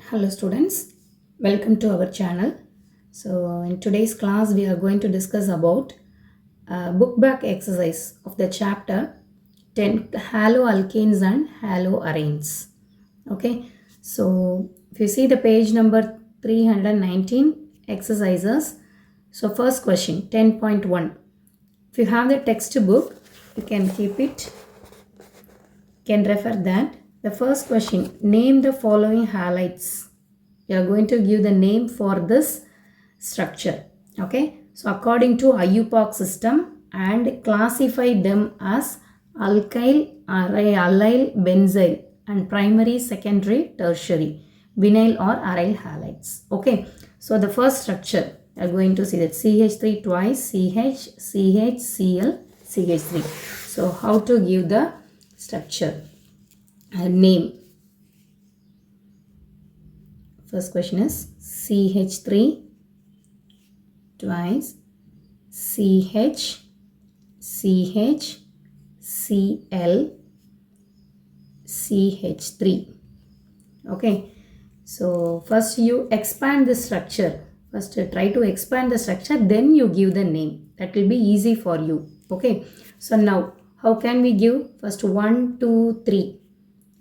Hello students, welcome to our channel. So in today's class we are going to discuss about book back exercise of the chapter 10 Haloalkanes and Haloarenes. Okay, so if you see the page number 319 exercises, so first question 10.1. If you have the textbook, you can keep it, can refer that. The first question, name the following halides. You are going to give the name for this structure. Okay. So according to IUPAC system and classify them as alkyl, allyl, benzyl and primary, secondary, tertiary, vinyl or aryl halides. Okay. So the first structure, you are going to see that CH3 twice, CH, CH, Cl, CH3. So how to give the structure? Name. First question is CH3 twice CH, CH, Cl, CH3. Okay. So first you expand the structure. First try to expand the structure, then you give the name. That will be easy for you. Okay. So now how can we give? First 1, 2, 3.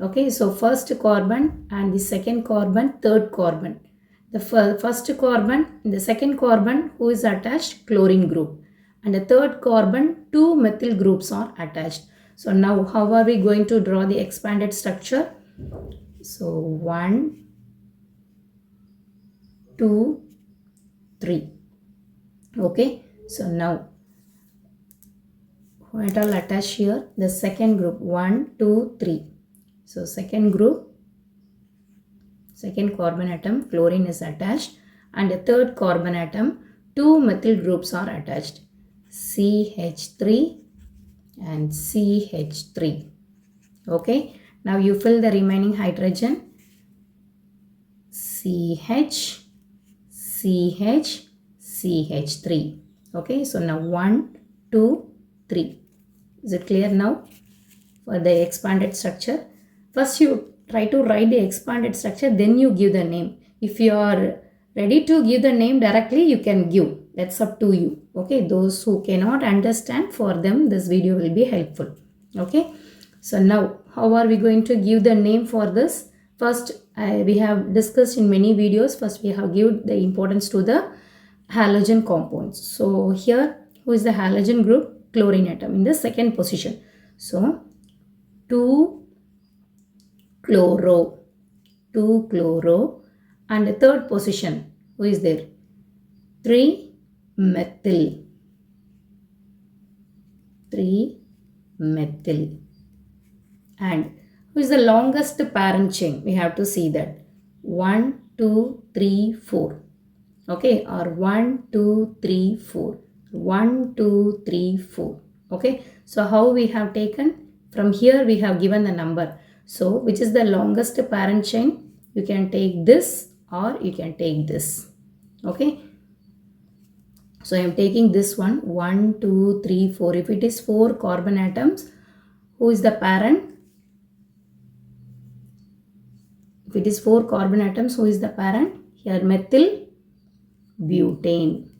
Okay, so first carbon and the second carbon, third carbon. The first carbon, the second carbon who is attached, chlorine group. And the third carbon, two methyl groups are attached. So now how are we going to draw the expanded structure? So 1, 2, 3. Okay, so now what all attached here? The second group, 1, 2, 3. So second group, second carbon atom, chlorine is attached, and the third carbon atom, two methyl groups are attached, CH3 and CH3. Okay, now you fill the remaining hydrogen, CH, CH, CH3. Okay, so now 1, 2, 3. Is it clear now for the expanded structure? First you try to write the expanded structure, then you give the name. If you are ready to give the name directly, you can give. That's up to you. Okay, those who cannot understand, for them this video will be helpful. Okay, so now how are we going to give the name for this? First we have discussed in many videos. First we have given the importance to the halogen compounds. So here who is the halogen group? Chlorine atom in the second position. So 2 chloro, 2 chloro, and the third position who is there? 3 methyl, 3 methyl. And who is the longest parent chain? We have to see that 1, 2, 3, 4. Okay, or 1, 2, 3, 4. 1, 2, 3, 4. Okay, so how we have taken? From here we have given the number. So which is the longest parent chain? You can take this or you can take this. Okay, so I am taking this one, 1, 2, 3, 4. If it is 4 carbon atoms, who is the parent? If it is 4 carbon atoms, who is the parent? Here methyl butane.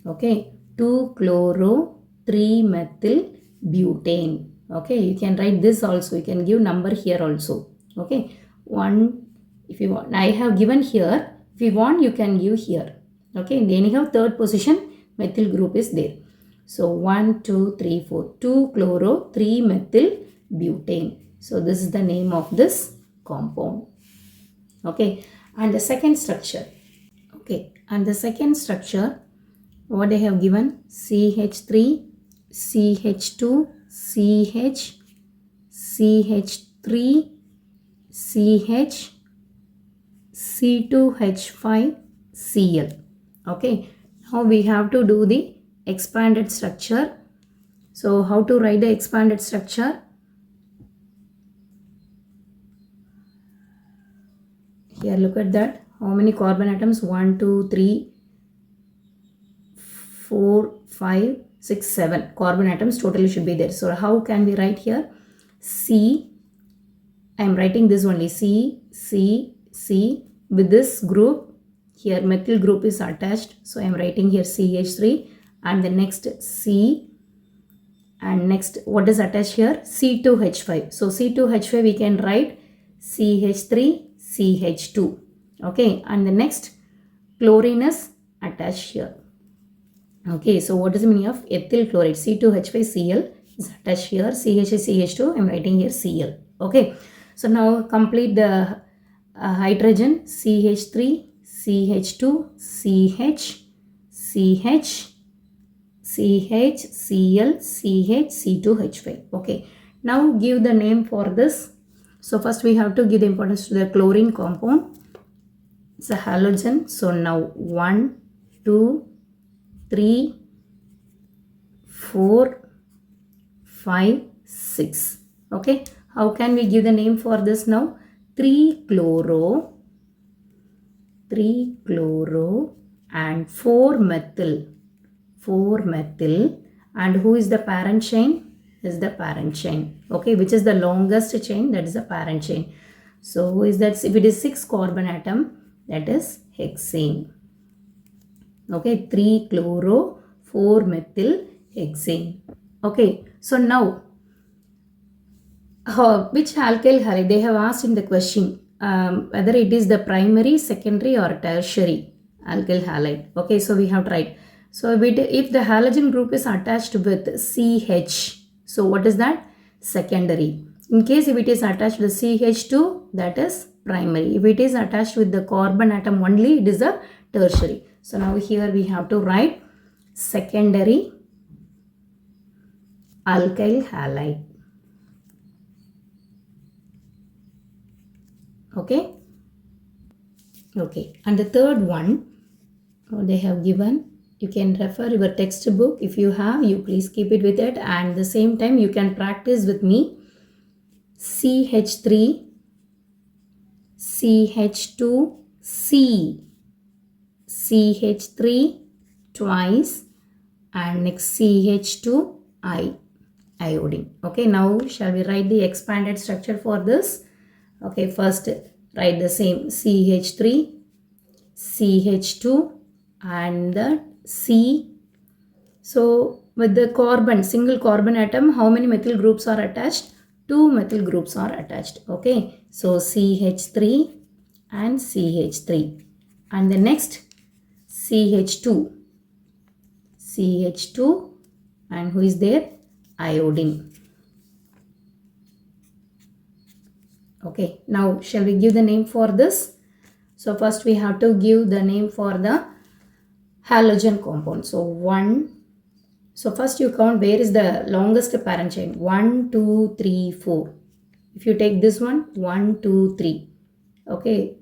Okay, 2 chloro, 3 methyl butane. Okay, you can write this also. You can give number here also. Okay, 1 if you want. I have given here. If you want, you can give here. Okay, anyhow, third position methyl group is there. So 1, 2, 3, 4. 2 chloro, 3 methyl butane. So this is the name of this compound. Okay, and the second structure. Okay, and the second structure, what they have given? CH3, CH2, CH, CH3, CH, C2H5, Cl. Okay, now we have to do the expanded structure. So how to write the expanded structure? Here look at that. How many carbon atoms? 1, 2, 3, 4, 5, 6, 7 carbon atoms totally should be there. So how can we write here? CH I am writing this only C with this group. Here methyl group is attached. So I am writing here CH3 and the next C. And next, what is attached here? C2H5. So C2H5 we can write CH3, CH2. Okay, and the next chlorine is attached here. Okay, so what is the meaning of ethyl chloride? C2H5Cl is attached here. CH2, I am writing here Cl. Okay, so now complete the hydrogen CH3, CH2, CH, CH, CH, Cl, CH, C2H5. Okay, now give the name for this. So first we have to give the importance to the chlorine compound. It's a halogen. So now 1, 2, 3, 4, 5, 6. Okay, how can we give the name for this now? 3-chloro and 4-methyl. 4-methyl, and who is the parent chain? Is the parent chain. Okay, which is the longest chain? That is the parent chain. So who is that? If it is 6 carbon atom, that is hexane. Okay, 3-chloro, 4-methyl hexane. Okay, so now which alkyl halide? They have asked in the question whether it is the primary, secondary or tertiary alkyl halide. Okay, so we have tried. So if the halogen group is attached with CH, so what is that? Secondary. In case if it is attached with CH2, that is primary. If it is attached with the carbon atom only, it is a tertiary. So now here we have to write secondary alkyl halide. Okay. Okay. And the third one, they have given. You can refer your textbook. If you have, you please keep it with it. And at the same time, you can practice with me. CH3, CH2, C. CH3 twice. And next CH2, I. Iodine. Okay, now shall we write the expanded structure for this? Okay, first write the same CH3, CH2 and the C. So with the carbon, single carbon atom, how many methyl groups are attached? 2 methyl groups are attached. Okay, so CH3 and CH3. And the next CH2. CH2 and who is there? Iodine. Okay, now shall we give the name for this? So first we have to give the name for the halogen compound. So 1. So first you count where is the longest parent chain. 1, 2, 3, 4. If you take this one, 1, 2, 3. Okay,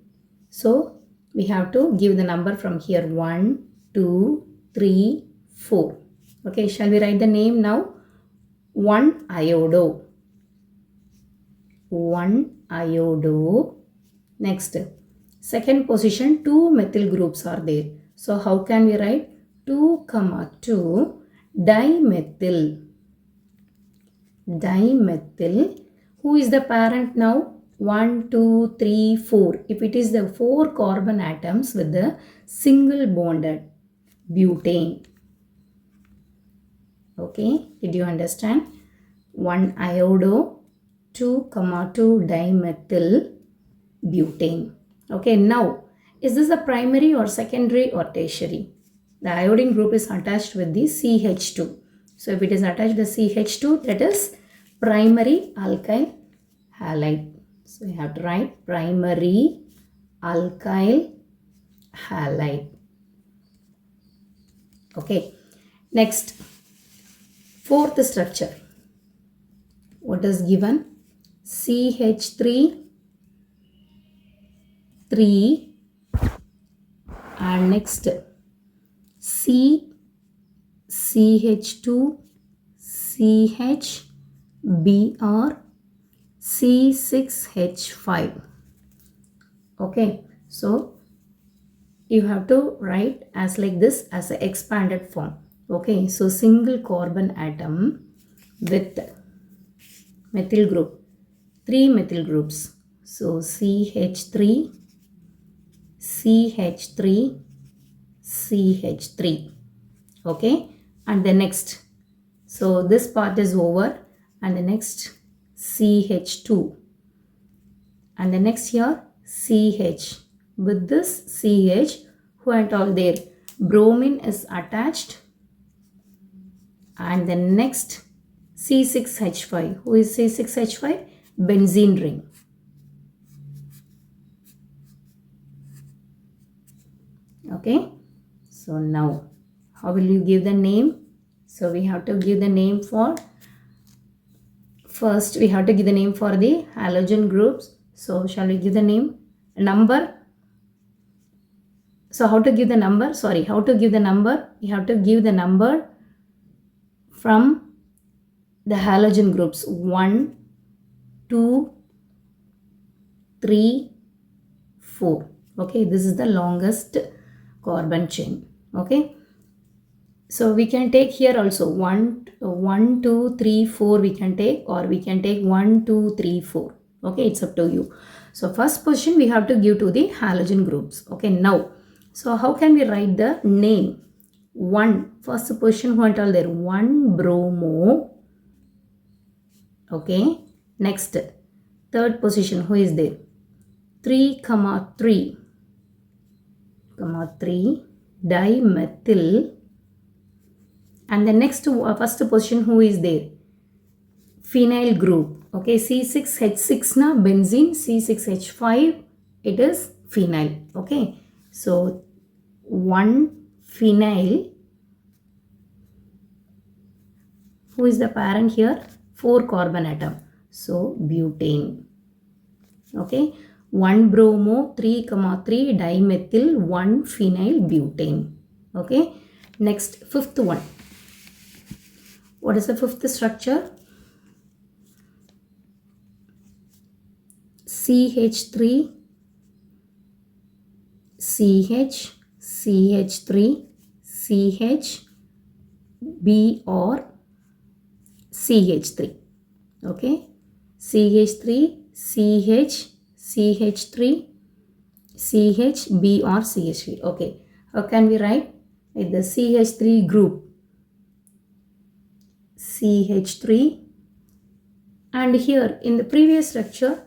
so we have to give the number from here. 1, 2, 3, 4. Okay, shall we write the name now? 1 iodo. 1 iodo. Next, second position, 2 methyl groups are there. So how can we write? 2, 2 dimethyl. Dimethyl. Who is the parent now? 1, 2, 3, 4. If it is the 4 carbon atoms with the single bonded butane. Okay, did you understand? 1 iodo. 2, 2 dimethyl butane. Okay, now is this a primary or secondary or tertiary? The iodine group is attached with the CH2. So if it is attached to the CH2, that is primary alkyl halide. So we have to write primary alkyl halide. Okay, next, fourth structure. What is given? CH3, 3 and next C, CH2, CH, Br, C6H5. Okay, so you have to write as like this as an expanded form. Okay, so single carbon atom with methyl group three methyl groups. So CH3, CH3, CH3. Okay, and the next, so this part is over, and the next CH2, and the next here CH. With this CH, who and all there, bromine is attached, and the next C6H5. Who is C6H5? Benzene ring. Okay, so now how will you give the name? So we have to give the name for, first we have to give the name for the halogen groups. So shall we give the name? Number. So how to give the number? Sorry, how to give the number? We have to give the number from the halogen groups 1, 2, 3, 4. Okay, this is the longest carbon chain. Okay, so we can take here also 1, 2, 3, 4 we can take, or we can take 1, 2, 3, 4. Okay, it's up to you. So first position we have to give to the halogen groups. Okay, now, so how can we write the name? 1, first position, what all there? 1 bromo. Okay, next, third position, who is there? 3, 3 dimethyl, and the next first position, who is there? Phenyl group. Okay, C6H6 na benzene, C6H5 it is phenyl. Okay, so 1 phenyl. Who is the parent here? 4 carbon atom, so butane. Okay, 1 bromo, 3, 3 dimethyl, 1 phenyl butane. Okay, next, fifth one. What is the fifth structure? CH3, CH, CH3, CH, B or CH3. Okay, CH3, CH, CH3, CH, B or CH3. Okay, how can we write? Like the CH3 group, CH3, and here in the previous structure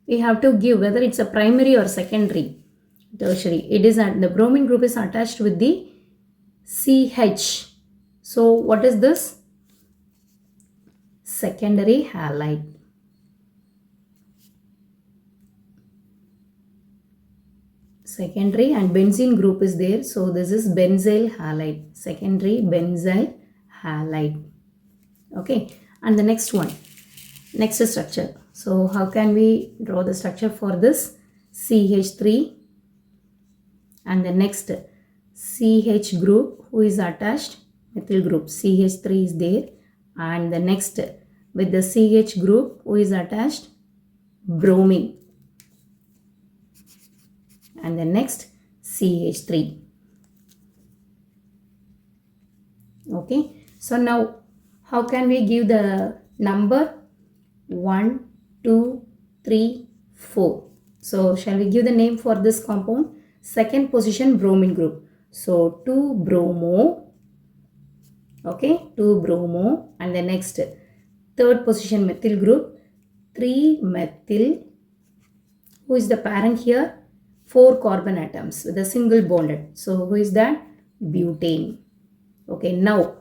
we have to give whether it's a primary or secondary, tertiary. It is at the bromine group is attached with the CH. So what is this? Secondary halide. Secondary, and benzene group is there, so this is benzyl halide, secondary benzyl halide. Okay, and the next one, next structure. So how can we draw the structure for this? CH3, and the next CH group, who is attached? Methyl group, CH3 is there, and the next with the CH group, who is attached? Bromine, and the next CH3. Okay, so now how can we give the number? 1, 2, 3, 4. So shall we give the name for this compound? Second position, bromine group. So 2 bromo. Okay, 2 bromo, and the next third position, methyl group, 3 methyl. Who is the parent here? 4 carbon atoms with a single bonded. So who is that? Butane. Okay, now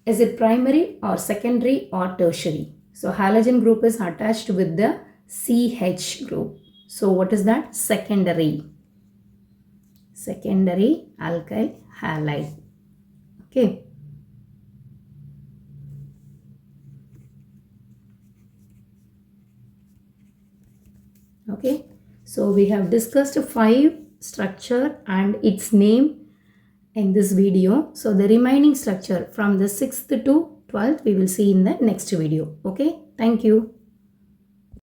is it primary or secondary or tertiary? So halogen group is attached with the CH group. So what is that? Secondary. Secondary alkyl halide. Okay. Okay. So we have discussed 5 structure and its name in this video. So the remaining structure from the 6th to 12th we will see in the next video. Okay. Thank you.